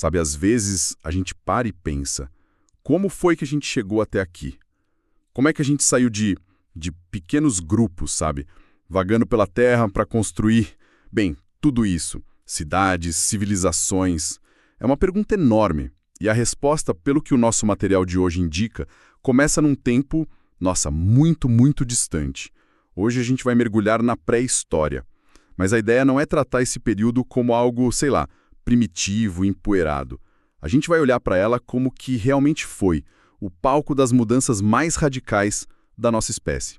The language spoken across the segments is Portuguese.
Sabe, às vezes a gente para e pensa, como foi que a gente chegou até aqui? Como é que a gente saiu de pequenos grupos, sabe? Vagando pela Terra para construir, bem, tudo isso. Cidades, civilizações. É uma pergunta enorme. E a resposta, pelo que o nosso material de hoje indica, começa num tempo, nossa, muito, muito distante. Hoje a gente vai mergulhar na pré-história. Mas a ideia não é tratar esse período como algo, sei lá, primitivo, empoeirado. A gente vai olhar para ela como que realmente foi, o palco das mudanças mais radicais da nossa espécie.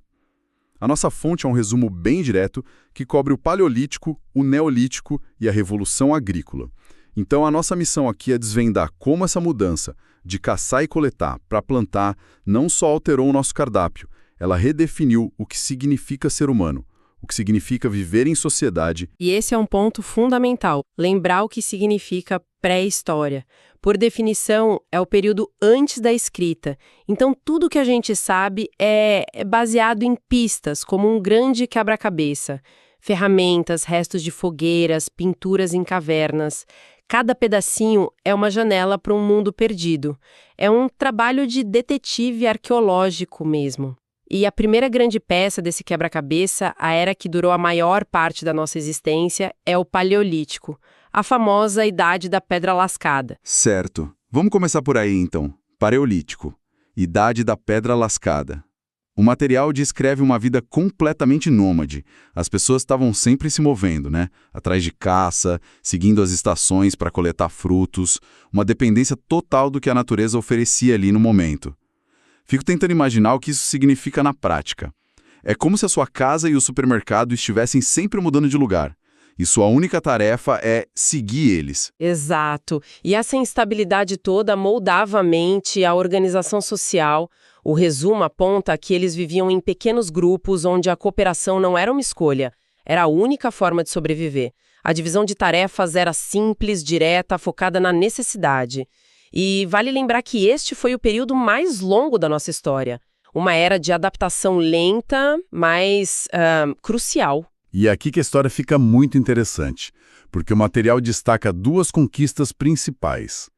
A nossa fonte é um resumo bem direto que cobre o Paleolítico, o Neolítico e a Revolução Agrícola. Então a nossa missão aqui é desvendar como essa mudança de caçar e coletar para plantar não só alterou o nosso cardápio, ela redefiniu o que significa ser humano, o que significa viver em sociedade. E esse é um ponto fundamental, lembrar o que significa pré-história. Por definição, é o período antes da escrita. Então, tudo que a gente sabe é baseado em pistas, como um grande quebra-cabeça. Ferramentas, restos de fogueiras, pinturas em cavernas. Cada pedacinho é uma janela para um mundo perdido. É um trabalho de detetive arqueológico mesmo. E a primeira grande peça desse quebra-cabeça, a era que durou a maior parte da nossa existência, é o Paleolítico, a famosa Idade da Pedra Lascada. Certo. Vamos começar por aí, então. Paleolítico. Idade da Pedra Lascada. O material descreve uma vida completamente nômade. As pessoas estavam sempre se movendo, né? Atrás de caça, seguindo as estações para coletar frutos, uma dependência total do que a natureza oferecia ali no momento. Fico tentando imaginar o que isso significa na prática. É como se a sua casa e o supermercado estivessem sempre mudando de lugar. E sua única tarefa é seguir eles. Exato. E essa instabilidade toda moldava a mente, a organização social. O resumo aponta que eles viviam em pequenos grupos onde a cooperação não era uma escolha, era a única forma de sobreviver. A divisão de tarefas era simples, direta, focada na necessidade. E vale lembrar que este foi o período mais longo da nossa história. Uma era de adaptação lenta, mas crucial. E é aqui que a história fica muito interessante, porque o material destaca duas conquistas principais.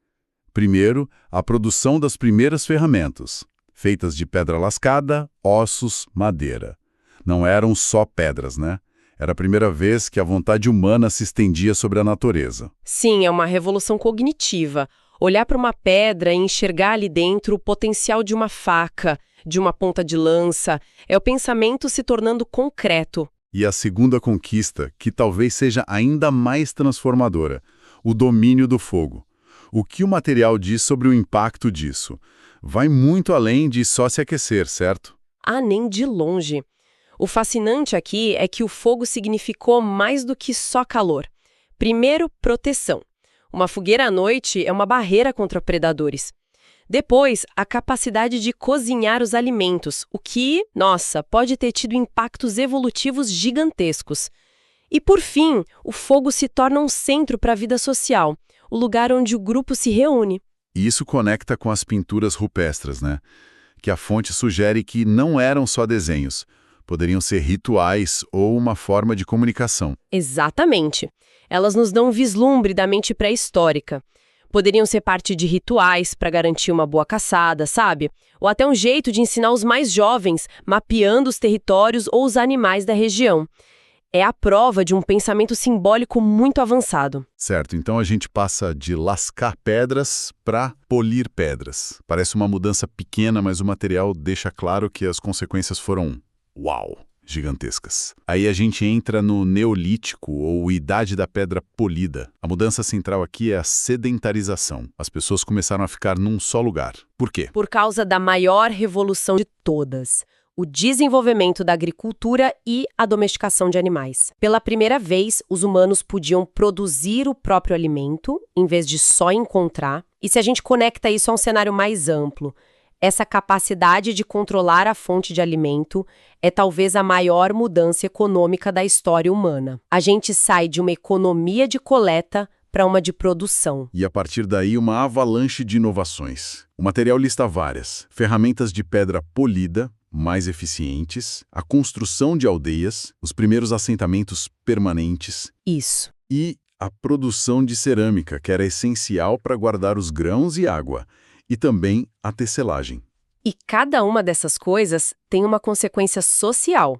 Primeiro, a produção das primeiras ferramentas, feitas de pedra lascada, ossos, madeira. Não eram só pedras, né? Era a primeira vez que a vontade humana se estendia sobre a natureza. Sim, é uma revolução cognitiva. Olhar para uma pedra e enxergar ali dentro o potencial de uma faca, de uma ponta de lança, é o pensamento se tornando concreto. E a segunda conquista, que talvez seja ainda mais transformadora, o domínio do fogo. O que o material diz sobre o impacto disso? Vai muito além de só se aquecer, certo? Ah, nem de longe. O fascinante aqui é que o fogo significou mais do que só calor. Primeiro, proteção. Uma fogueira à noite é uma barreira contra predadores. Depois, a capacidade de cozinhar os alimentos, o que, nossa, pode ter tido impactos evolutivos gigantescos. E por fim, o fogo se torna um centro para a vida social, o lugar onde o grupo se reúne. E isso conecta com as pinturas rupestres, né? Que a fonte sugere que não eram só desenhos, poderiam ser rituais ou uma forma de comunicação. Exatamente. Elas nos dão um vislumbre da mente pré-histórica. Poderiam ser parte de rituais para garantir uma boa caçada, sabe? Ou até um jeito de ensinar os mais jovens, mapeando os territórios ou os animais da região. É a prova de um pensamento simbólico muito avançado. Certo, então a gente passa de lascar pedras para polir pedras. Parece uma mudança pequena, mas o material deixa claro que as consequências foram, uau, gigantescas. Aí a gente entra no Neolítico, ou Idade da Pedra Polida. A mudança central aqui é a sedentarização. As pessoas começaram a ficar num só lugar. Por quê? Por causa da maior revolução de todas. O desenvolvimento da agricultura e a domesticação de animais. Pela primeira vez, os humanos podiam produzir o próprio alimento, em vez de só encontrar. E se a gente conecta isso a um cenário mais amplo, essa capacidade de controlar a fonte de alimento é talvez a maior mudança econômica da história humana. A gente sai de uma economia de coleta para uma de produção. E a partir daí, uma avalanche de inovações. O material lista várias: ferramentas de pedra polida, mais eficientes, a construção de aldeias, os primeiros assentamentos permanentes. Isso. E A produção de cerâmica, que era essencial para guardar os grãos e água, e também a tecelagem. E cada uma dessas coisas tem uma consequência social.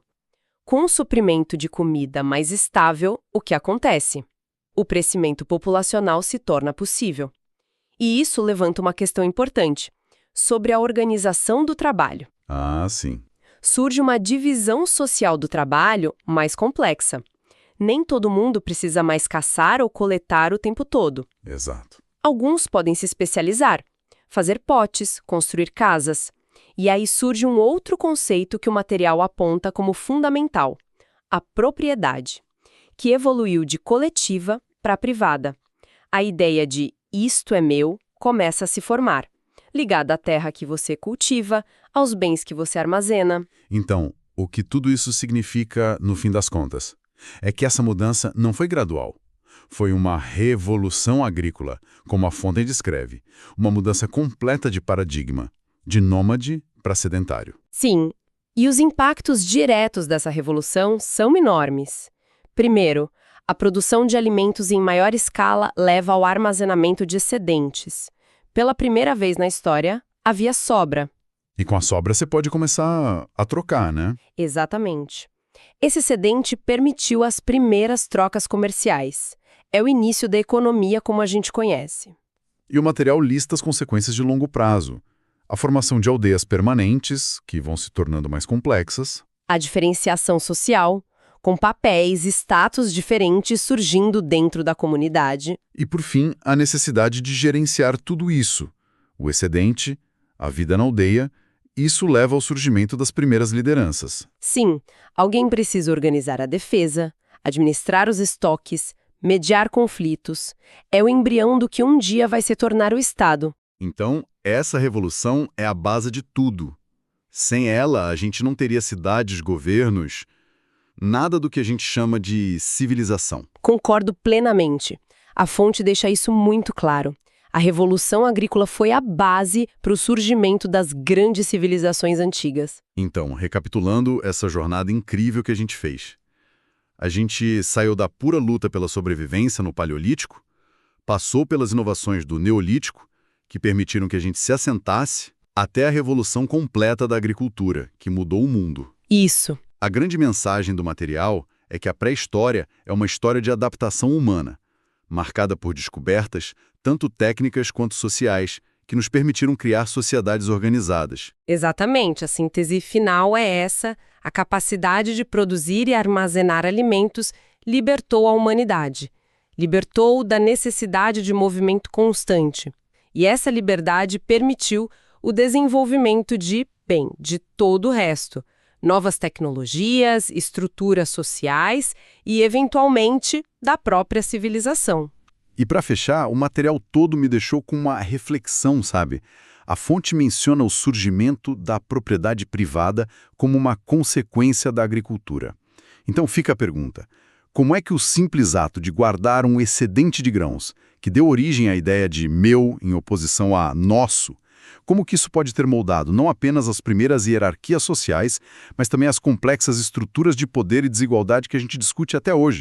Com o suprimento de comida mais estável, o que acontece? O crescimento populacional se torna possível. E isso levanta uma questão importante, sobre a organização do trabalho. Ah, sim. Surge uma divisão social do trabalho mais complexa. Nem todo mundo precisa mais caçar ou coletar o tempo todo. Exato. Alguns podem se especializar, fazer potes, construir casas. E aí surge um outro conceito que o material aponta como fundamental, a propriedade, que evoluiu de coletiva para privada. A ideia de isto é meu começa a se formar, ligada à terra que você cultiva, aos bens que você armazena. Então, o que tudo isso significa, no fim das contas, é que essa mudança não foi gradual. Foi uma revolução agrícola, como a fonte descreve, uma mudança completa de paradigma, de nômade para sedentário. Sim, e os impactos diretos dessa revolução são enormes. Primeiro, a produção de alimentos em maior escala leva ao armazenamento de excedentes. Pela primeira vez na história, havia sobra. E com a sobra você pode começar a trocar, né? Exatamente. Esse excedente permitiu as primeiras trocas comerciais. É o início da economia como a gente conhece. E o material lista as consequências de longo prazo. A formação de aldeias permanentes, que vão se tornando mais complexas. A diferenciação social, com papéis e status diferentes surgindo dentro da comunidade. E, por fim, a necessidade de gerenciar tudo isso. O excedente, a vida na aldeia, isso leva ao surgimento das primeiras lideranças. Sim, alguém precisa organizar a defesa, administrar os estoques, mediar conflitos. É o embrião do que um dia vai se tornar o Estado. Então, essa revolução é a base de tudo. Sem ela, a gente não teria cidades, governos, nada do que a gente chama de civilização. Concordo plenamente. A fonte deixa isso muito claro. A Revolução Agrícola foi a base para o surgimento das grandes civilizações antigas. Então, recapitulando essa jornada incrível que a gente fez. A gente saiu da pura luta pela sobrevivência no Paleolítico, passou pelas inovações do Neolítico, que permitiram que a gente se assentasse, até a revolução completa da agricultura, que mudou o mundo. Isso. A grande mensagem do material é que a pré-história é uma história de adaptação humana, marcada por descobertas, tanto técnicas quanto sociais, que nos permitiram criar sociedades organizadas. Exatamente, a síntese final é essa: a capacidade de produzir e armazenar alimentos libertou a humanidade. Libertou da necessidade de movimento constante. E essa liberdade permitiu o desenvolvimento de todo o resto. Novas tecnologias, estruturas sociais e, eventualmente, da própria civilização. E para fechar, o material todo me deixou com uma reflexão, sabe? A fonte menciona o surgimento da propriedade privada como uma consequência da agricultura. Então fica a pergunta: como é que o simples ato de guardar um excedente de grãos, que deu origem à ideia de meu em oposição a nosso, como que isso pode ter moldado não apenas as primeiras hierarquias sociais, mas também as complexas estruturas de poder e desigualdade que a gente discute até hoje?